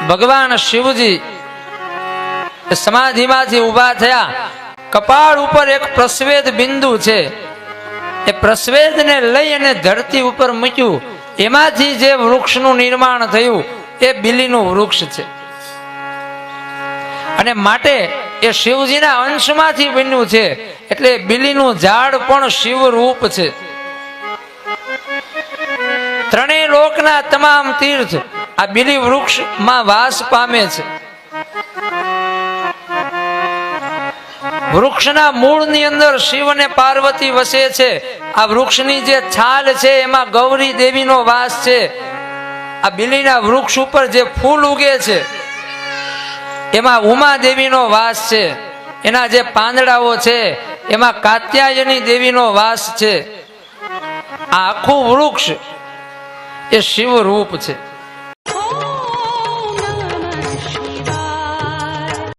ભગવાન શિવજી સમાધિમાંથી ઊભા થયા, કપાળ ઉપર એક પ્રસ્વેદ બિંદુ છે, એ પ્રસ્વેદને લઈ અને ધરતી ઉપર મૂક્યું, એમાંથી જે વૃક્ષનું નિર્માણ થયું એ બિલીનું વૃક્ષ છે. અને માટે એ શિવજીના અંશમાંથી બન્યું છે, એટલે બિલીનું ઝાડ પણ શિવ રૂપ છે. ત્રણેય લોકના તમામ તીર્થ આ બિલી વૃક્ષમાં વાસ પામે છે. વૃક્ષના મૂળની અંદર શિવ અને પાર્વતી વસે છે. આ વૃક્ષની જે છાલ છે એમાં ગૌરી દેવીનો વાસ છે. આ બિલીના વૃક્ષ ઉપર જે ફૂલ ઉગે છે એમાં ઉમા દેવીનો વાસ છે. એના જે પાંદડાઓ છે એમાં કાત્યાયની દેવીનો વાસ છે. આ આખું વૃક્ષ એ શિવ રૂપ છે.